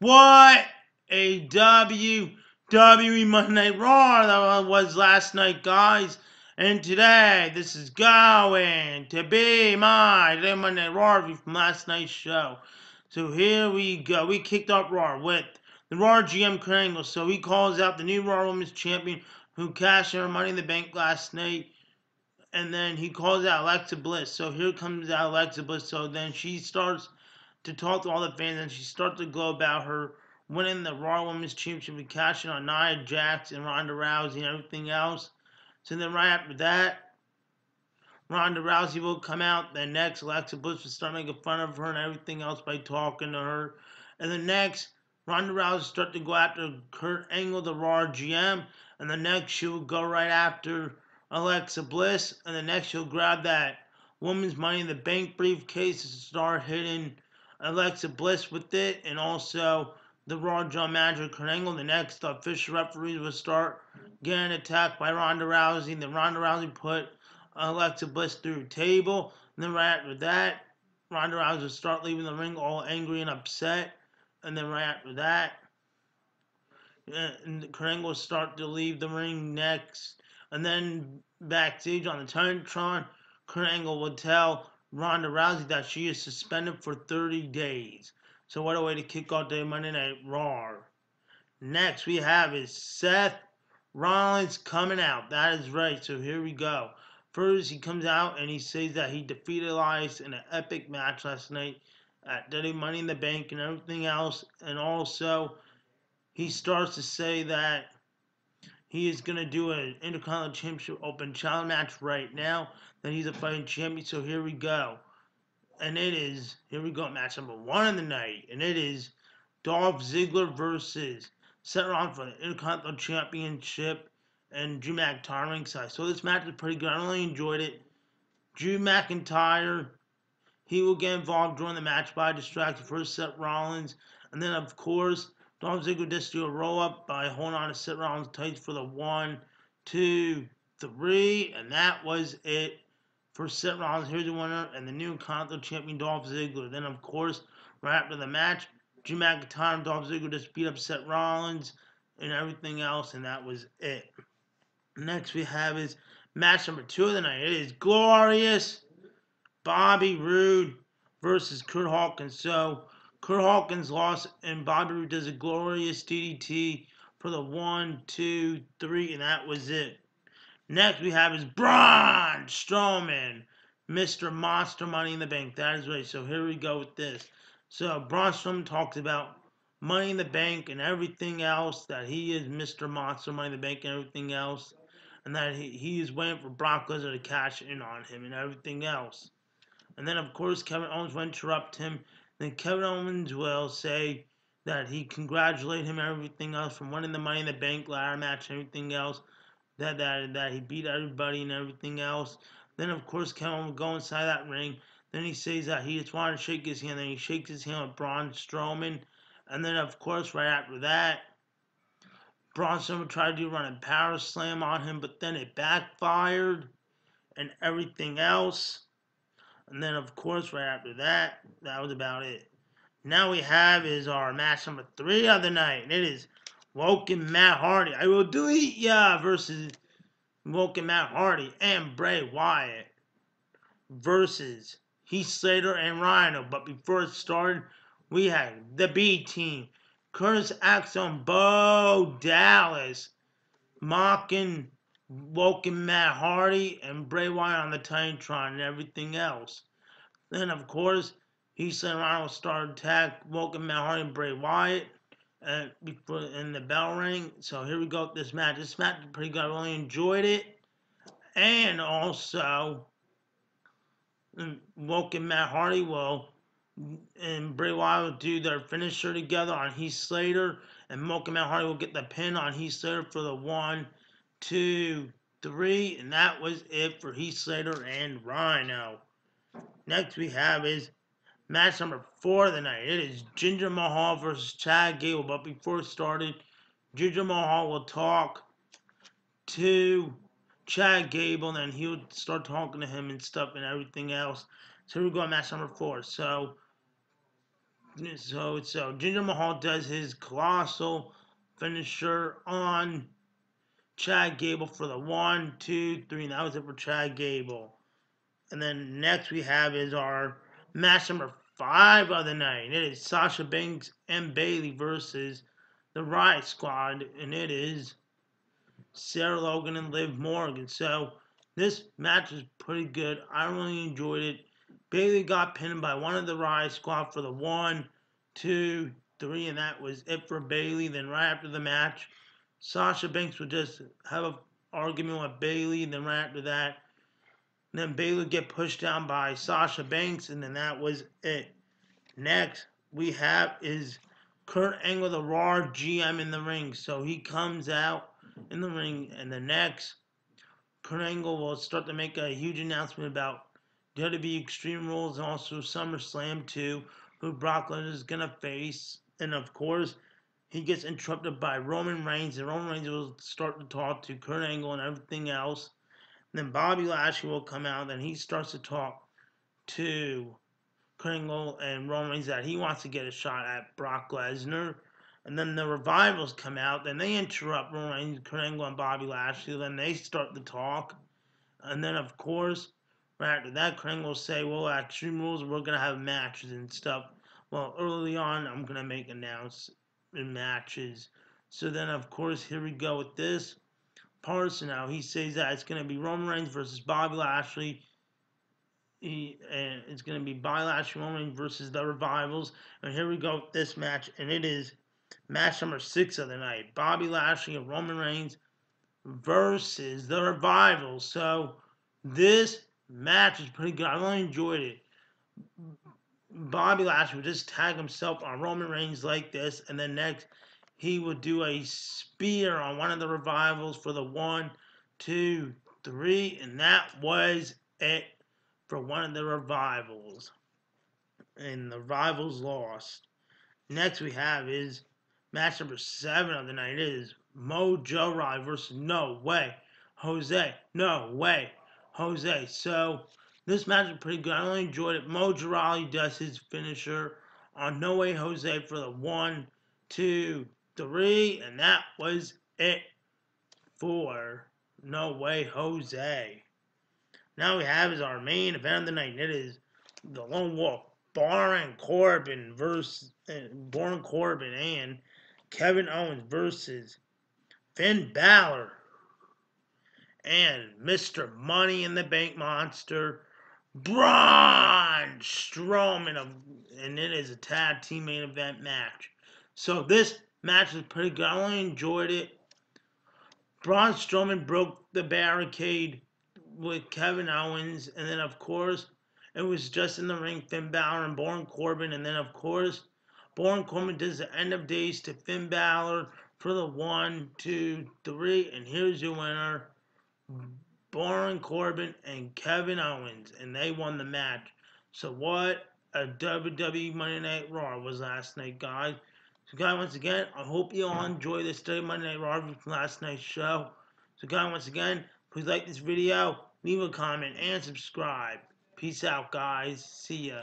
What a WWE Monday Night Raw that was last night, guys. And today, this is going to be my Monday Night Raw review from last night's show. So here we go. We kicked off Raw with the Raw GM Kurt Angle. So he calls out the new Raw Women's Champion who cashed in her Money in the Bank last night. And then he calls out Alexa Bliss. So here comes out Alexa Bliss. So then she starts to talk to all the fans, and she starts to go about her winning the Raw Women's Championship and cashing on Nia Jax and Ronda Rousey and everything else. So then right after that, Ronda Rousey will come out. Then next, Alexa Bliss will start making fun of her and everything else by talking to her. And then next, Ronda Rousey start to go after Kurt Angle, the Raw GM. And the next, she'll go right after Alexa Bliss. And the next, she'll grab that Women's Money in the Bank briefcase and start hitting Alexa Bliss with it. And also the Raw General Manager, Kurt Angle. The next, the official referees will start getting attacked by Ronda Rousey. Then Ronda Rousey put Alexa Bliss through a table. And then right after that, Ronda Rousey will start leaving the ring all angry and upset. And then right after that, Kurt Angle will start to leave the ring next. And then backstage on the Titantron, Kurt Angle will tell Ronda Rousey that she is suspended for 30 days. So what a way to kick off the Monday Night Raw. Next we have is Seth Rollins coming out. That is right. So here we go. First, he comes out and he says that he defeated Elias in an epic match last night at WWE Money in the Bank and everything else. And also, he starts to say that he is going to do an Intercontinental Championship Open Challenge match right now. That he's a fighting champion. So here we go. And it is, here we go, match number 1 of the night. And it is Dolph Ziggler versus Seth Rollins for the Intercontinental Championship and Drew McIntyre ringside. So this match was pretty good. I really enjoyed it. Drew McIntyre, he will get involved during the match by distracting first Seth Rollins. And then, of course, Dolph Ziggler just do a roll-up by holding on to Seth Rollins' tights for the 1, 2, 3. And that was it for Seth Rollins. Here's the winner and the new Intercontinental Champion, Dolph Ziggler. Then, of course, right after the match, Drew McIntyre and Dolph Ziggler just beat up Seth Rollins and everything else, and that was it. Next we have is match number 2 of the night. It is Glorious Bobby Roode versus Kurt Hawkins. So Kurt Hawkins lost, and Bobby Roode does a glorious DDT for the 1, 2, 3, and that was it. Next we have is Braun Strowman, Mr. Monster Money in the Bank. That is right. So here we go with this. So Braun Strowman talks about Money in the Bank and everything else, that he is Mr. Monster Money in the Bank and everything else, and that he is waiting for Brock Lesnar to cash in on him and everything else. And then, of course, Kevin Owens will interrupt him. Then Kevin Owens will say that he congratulated him and everything else from winning the Money in the Bank ladder match and everything else, that he beat everybody and everything else. Then, of course, Kevin will go inside that ring. Then he says that he just wanted to shake his hand. Then he shakes his hand with Braun Strowman. And then, of course, right after that, Braun Strowman tried to run a power slam on him, but then it backfired and everything else. And then, of course, right after that, that was about it. Now we have is our match number 3 of the night. And it is Woken Matt Hardy. I will delete ya versus Woken Matt Hardy and Bray Wyatt versus Heath Slater and Rhino. But before it started, we had the B team. Curtis Axel and Bo Dallas mocking Woken Matt Hardy and Bray Wyatt on the Titantron and everything else. Then, of course, Heath Slater and Rhino started attack Woken Matt Hardy and Bray Wyatt before in the bell ring. So here we go with this match. This match is pretty good. I really enjoyed it. And also, Woken Matt Hardy and Bray Wyatt will do their finisher together on Heath Slater. And Woken Matt Hardy will get the pin on Heath Slater for the 1, 2, 3. And that was it for Heath Slater and Rhino. Next we have is match number 4 of the night. It is Jinder Mahal versus Chad Gable. But before it started, Jinder Mahal will talk to Chad Gable, and then he would start talking to him and stuff and everything else. So here we go, match number 4. So So Jinder Mahal does his colossal finisher on Chad Gable for the 1, 2, 3, and that was it for Chad Gable. And then next we have is our match number 5 of the night. It is Sasha Banks and Bayley versus the Riot Squad, and it is Sarah Logan and Liv Morgan. So this match is pretty good. I really enjoyed it. Bayley got pinned by one of the Riot Squad for the 1, 2, 3, and that was it for Bayley. Then right after the match, Sasha Banks would just have an argument with Bayley. Then right after that, then Bayley would get pushed down by Sasha Banks, and then that was it. Next, we have is Kurt Angle, the Raw GM, in the ring. So he comes out in the ring, and the next, Kurt Angle will start to make a huge announcement about WWE Extreme Rules and also SummerSlam 2, who Brock Lesnar is going to face. And of course, he gets interrupted by Roman Reigns, and Roman Reigns will start to talk to Kurt Angle and everything else. And then Bobby Lashley will come out, and he starts to talk to Kurt Angle and Roman Reigns that he wants to get a shot at Brock Lesnar. And then the Revivals come out, then they interrupt Roman Reigns, Kurt Angle, and Bobby Lashley. Then they start to talk. And then, of course, right after that, Kurt Angle will say, well, at Extreme Rules, we're going to have matches and stuff. Well, early on, I'm going to make announcements matches. So then, of course, here we go with this part. So now he says that it's going to be Roman Reigns versus Bobby Lashley. And it's going to be Bobby Lashley, Roman Reigns versus the Revivals. And here we go with this match, and it is match number 6 of the night. Bobby Lashley and Roman Reigns versus the Revivals. So this match is pretty good. I really enjoyed it. Bobby Lashley would just tag himself on Roman Reigns like this, and then next he would do a spear on one of the Revivals for the 1, 2, 3, and that was it for one of the Revivals. And the Revivals lost. Next we have is match number 7 of the night. It is Mojo Rawley versus No Way Jose. No Way Jose. So this match is pretty good. I really enjoyed it. Mojo Rawley does his finisher on No Way Jose for the 1, 2, 3, and that was it for No Way Jose. Now we have is our main event of the night. It is the Lone Wolf, Baron Corbin and Kevin Owens versus Finn Balor and Mr. Money in the Bank Monster, Braun Strowman, and it is a tag team main event match. So this match was pretty good. I really enjoyed it. Braun Strowman broke the barricade with Kevin Owens, and then of course it was just in the ring Finn Balor and Baron Corbin, and then of course Baron Corbin does the end of days to Finn Balor for the 1, 2, 3, and here's your winner, Baron Corbin and Kevin Owens, and they won the match. So what a WWE Monday Night Raw was last night, guys. So guys, once again, I hope you all enjoy this Monday Night Raw from last night's show. So guys, once again, please like this video, leave a comment, and subscribe. Peace out, guys. See ya.